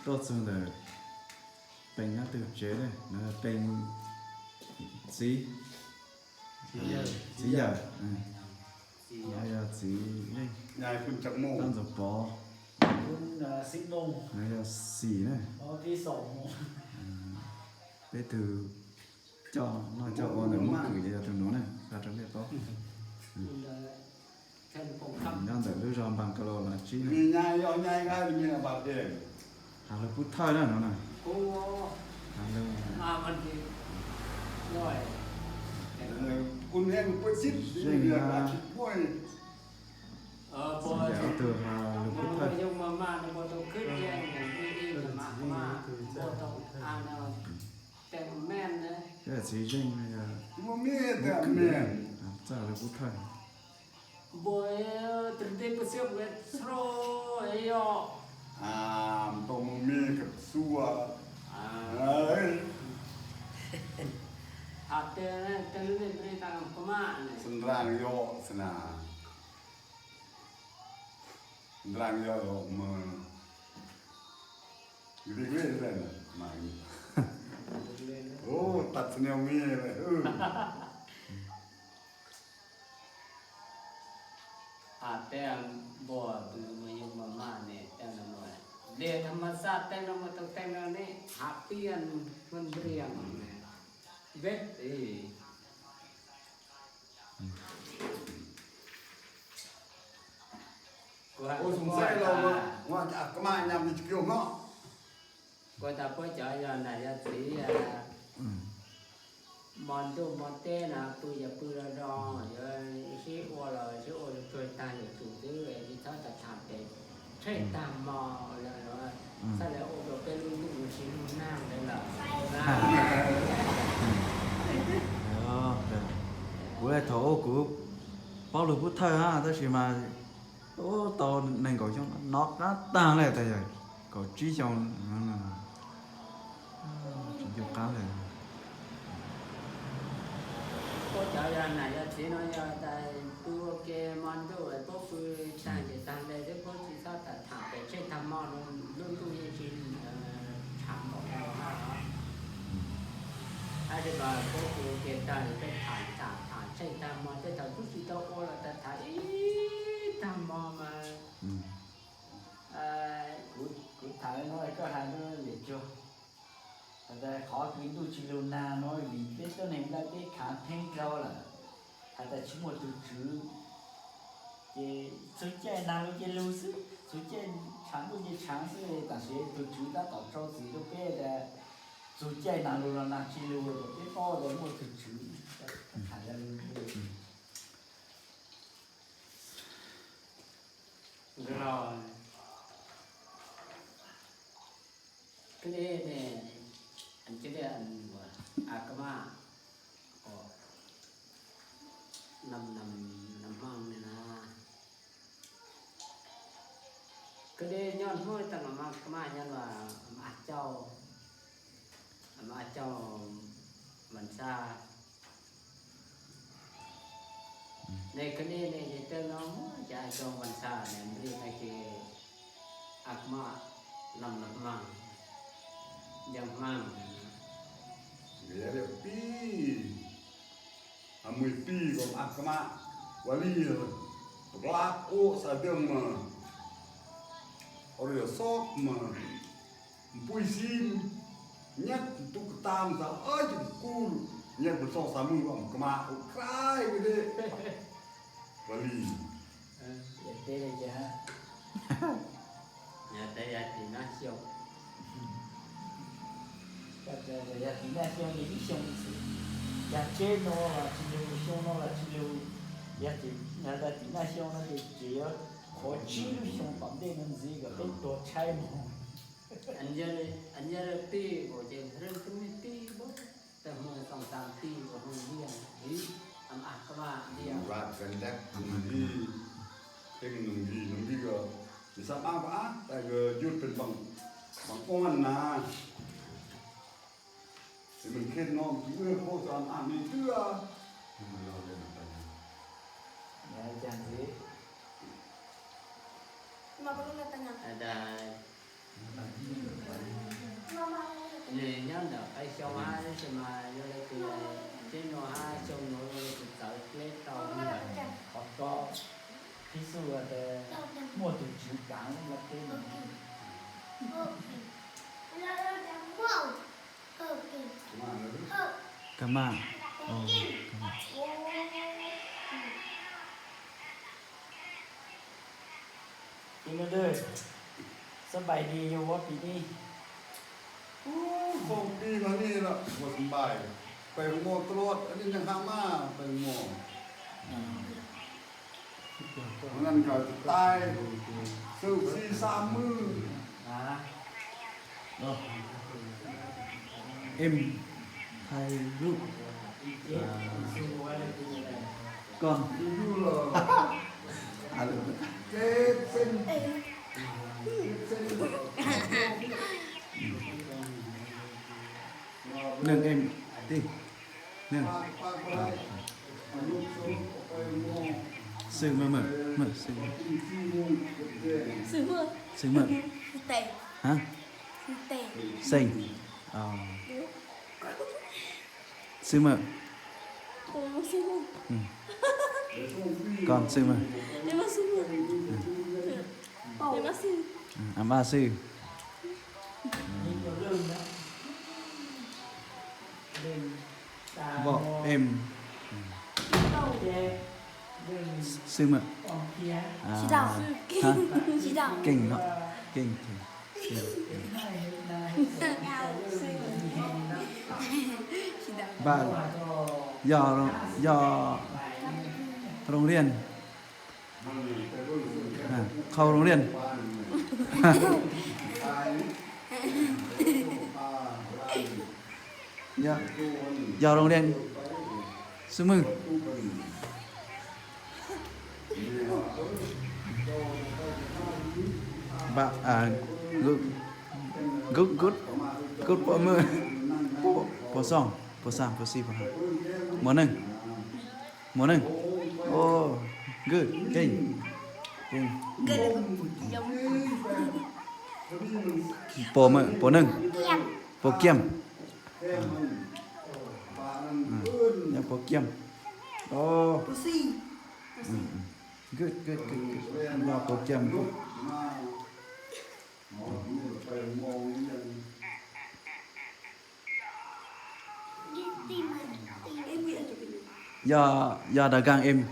tốt xong rồi bên nhá từ chế này nó bên gì gì giờ nó là gì đây nhai phun chậm mồm đang rồi bò คุณสิงห์มง nó là xì này ที่สอง bây từ cho nó cho con ở mức gửi cho tụi nó này ra trong cái có คุณแทนผมครับ đang rồi lưu ròm bằng calo là chi มีnhaiย่อnhaiง่ายมีอะไรบาดเอง hàng là phút thôi đó nó này โอ้ hàng là มามันดีย่อย คุณเห็นปวดซิดเรื่องอาชีพป่วย พอ sẽ từ hàng là มั phút น thôi ยกมาในบทต้องขึ้นแย่งอย่างนี้มาบทต้องอ่านเอาแต่แม่นนะ cái là gì riêng này là มันมีแต่เมียน giờ là phút thôi บอยตรึงเต็มเสียบเวทโซ่ไอ้ยอ ตรงมีกับซัวเอ้ย หาเตะนะเตะเล่นไปตามพม่าเนี่ย สันรางย่อสนาสันรางย่อมืออยู่ดีเรื่อยเลยนะมาโอ้ตัดเสนียวมีเลยหาเตะบ่ปืนมายกมาเนี่ยแต่ละหน่อยเดธรรมศาสตร์แต่ละมาต้องแต่ละนี่หาเปลี่ยนมันเรียงเวทโอ้สงสัยเราว่าจะกระมายำจะเกี่ยวเนาะ ก็จะไปเจออย่างไหนจะสีมอนดูมอนเต้นะปืนอย่าปืนระดองอย่าชี้อัวเราชี้อัวจะช่วยตายอยู่ถูกด้วยที่เขาจะทำเป็นใช่ตามมอแล้วว่าถ้าแล้วโอ้เราเป็นลูกชิ้นหน้าเลยล่ะ đó bữa nay thổ của bao lục phút thôi ha tôi chỉ mà ô tàu này có trong nó tăng này tại rồi có trí trong chỉ dùng cá này ก็จะอย่างไหนจะสีน้อยจะแต่ตัวเกมันด้วยพวกคือต่างจากต่างเลยที่พวกที่เขาตัดถามไปเช่นทำมอนุ่นตู้เย็นชิ้นถามของเราถ้าจะมาพวกคือเกต่างไปถ่ายเช่นทำมอจะทำทุกสิ่งตัวโอ้เราจะถ่ายทำมอมากูถ่ายน้อยก็ถ่ายน้อยเหลือจ้ะแต่ขอกินดูชิลูนาน้อยดีเป็นตัวไหนได้เป็นขาแทงเขาล่ะแต่ชิมดูชื่อเจ้สุดใจนางเจ้รู้สึกสุดใจฉันดูเจ้ฉันสิแต่เสียดูชื่อได้ต่อเจ้าสิดูเป็นแต่สุดใจนางรู้นางชิลูเป็นพ่อเลยหมดดูชื่อหาได้รู้เราก็เนี่ยอันจะได้อันว่าอากมาก็นำห้องเนี่ยนะก็ได้ย้อนห้อยตั้งมากมาย้อนว่ามาเจ้ามันซาในคดีเนี่ยจะเจอน้องจะเจ้ามันซาเนี่ยเรียกไอ้ที่อากมานำมั่งยังมั่ง Dia pi. Amui pi com akma wali. Belak o sadeng ma. Ore sok ma. Puisi nyat tu tam sa ai ku nyat bersong samu com kma o krai gede. Wali. Ya teh aja. Ya teh ya dinasio. Kata ya dinasio ni sion si. Ya cheno la chilu sion la chilu. Ya ti ya da dinasio na de je khó chilu sion bam de nan zi ga pe to chai mo. Anja pi bo je ren tu ni pi bo. Ta mo song tam pi bo hong dia. Hi am akma dia. Rat rendak di cái nung đi go. Di sa ma ba ta go yut pen bang on na. Thì mình khen nó đưa cô toàn ăn đi đưa Ya jangan sih. Lima puluh katanya. Ada Nè nhớ được ai cho hai chứ mà vô đây thì trên nó hai trong nó thì tới cái tàu này họ có ví dụ là mua từ chữ cảng là cái này cảm ơn cảm ơn thì nó đưa sắp bài đi vô quá bị đi คงดีมานี่ละหมดสบายไปหมอตรวจอันนี้ยังหามาไปหมอนั่นก็จะตายสืบสี่สามมือ à Rồi. Em thay lúc chết xung quanh cái gì này con อยู่เหรอ à, เจ็ดเส้นเส้น nương em đi nương ปากไปอายุสูงไปหมอ sư mở sư ที่ที่มุงเจ็ด Sư mơ. sư mở Sư tệ. hả Sư tệ. sinh sư mở Ồ, sư mơ. con sư mở Để bác sư mơ. Để bác sư. ba sư nhìn có lưng đó lưng ta vợ em chết lưng sư mở con kia Chỉ đạo. hả Chỉ đạo. kinh đó kinh thì Chỉ đạo. ba doโรงเรียน เข้าโรงเรียน doโรงเรียนซื้อมือบะgood ปอมือปอสองปอสามปอสี่ปอห้าหมอหนึ่งโอ้ good เก่ง Gần là giống ปอมือปอหนึ่ง kem. ปอเกียมเนี่ยปอเกียมโอ้ Pussy. good ว่าปอเกียม Em nghĩ là tụi mình. do dagang em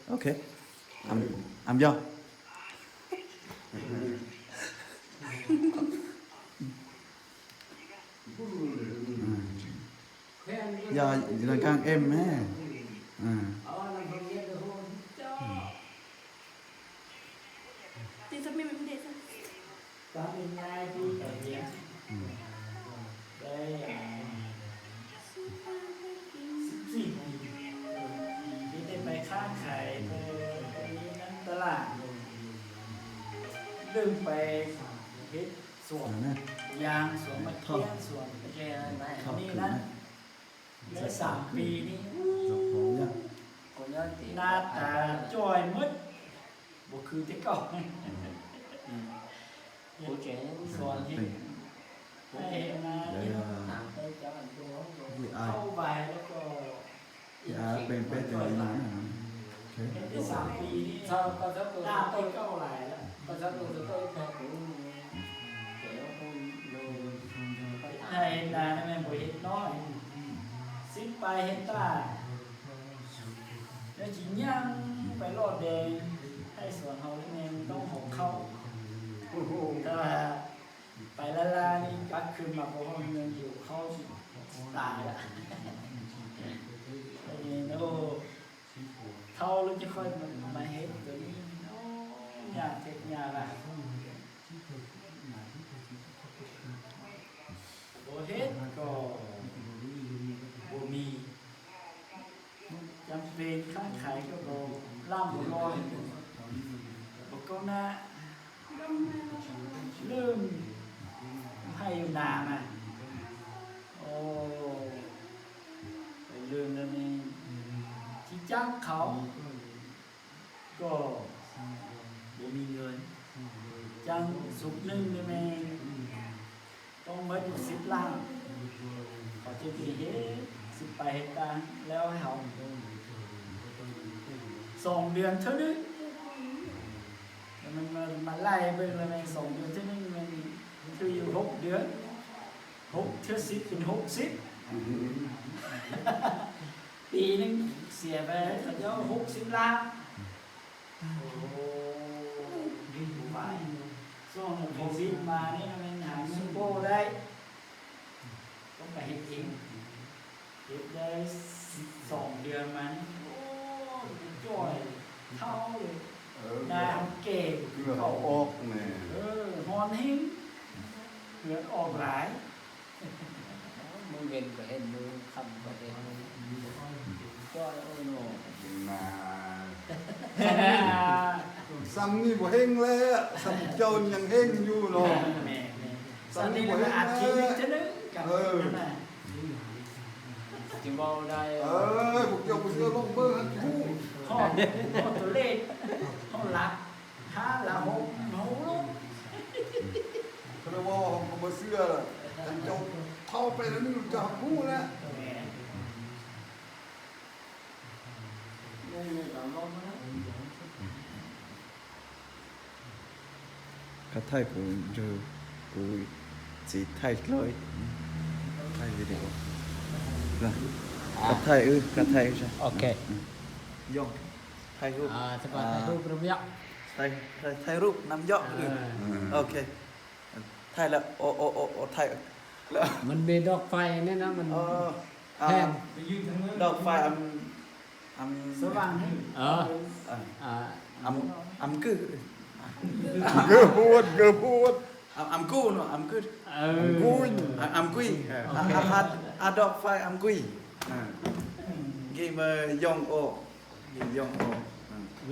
ok am do do dagang em ha Thì sao mình để sao? có bên ngay đi tại vì đây gìที่ได้ไปค้าขายไปนี้นั้นตลาดดึงไปเฮ็ดสวน ยางสวนมะเขือสวนมะเขืออะไรนี่นะเมื่อ3 ปีนี้หน้าตาจอยมืดบ่คือที่เก่าสวนที่ให้นาที่ให้เจ้าอันตัวเข้าไปแล้วก็ เป็นแต่ยังไง ที่3 ปีนี้หน้าไปเก้าหลายแล้วให้นาให้แม่บ่เฮ็ดน้อยสิไปเฮ็ดตาแล้วสิย่างไปรอดแดงให้สวนเฮาแม่ต้องหอกเข้าถ้าไปละลานี่กัดขึ้นมาเพราะว่ามันยังอยู่เข้าสิตายละไอ้นี่โอ้เท่าแล้วจะค่อยมาเฮ็ดตัวนี้โอ้ยากเฮ็ดยากล่ะบ่เฮ็ดก็บ่มีจำเป็นค้าขายก็บ่ร่ำบ่รวยบ่ก็น่าลืมให้อยู่นานอ่ะโอ้ไปลืมแล้วนี่ที่จ้างเขาก็บ่มีเงินจ้างสุกนึงนี่แม่ต้องมาอยู่10 ล้าน จะไปเฮ็ดสิไปเฮ็ดตางแล้วให้เขา2 เดือนเท่านั้นมันไล่ไปเลยมัน2 เดือนเท่านั้นมันคืออยู่6 เดือน6 เท่า10เป็น60ปีนึงเสียไปเขาเจ้า60 ล้านโอ้ดีไปช่วงโควิดมานี่มันหาเงินโป้ได้ต้องไปเฮ็ดเองเฮ็ดได้2 เดือนมานี่โอ้จ่อยเท่าเลยนายเก่ง คือเขาออกเนี่ย ฮอนหิ้งเหลือออกหลาย มึงเห็นก็เห็นดูคำก็เห็นก็โอ้โห มาซ้ำนี่บ่เฮงเลยซ้ำโจรยังเฮงอยู่เนาะ แม่ตอนนี้เราอัดคลิปนึงจะนึงกับนั่นน่ะ จิมบอลได้ พวกเจ้าไปเชื่อลงเบอร์กู ข้อตัวเลขข้อหลัก5 ละ 6 หนูลูก เพราะว่าผมบ่เชื่อท่านเจ้าเท่าไปแล้วนี่จะกูแล้ว แม่นี่เราลงมาแล้ว Cắt thay của giờ của chỉ thay lối thay video rồi cắt thay ra โอเค dòng thay rúp สบายรูประเบียบ thay rúp nằm dọ ok thay là ô thay là มันมีดอกไฟเนี่ยนะมัน แพง đọc phải âm สว่างให้ âm cứ เกือบพูด âm cu nó âm cứ กู âm quy đọc phải âm quy game dòng ô game dòng ô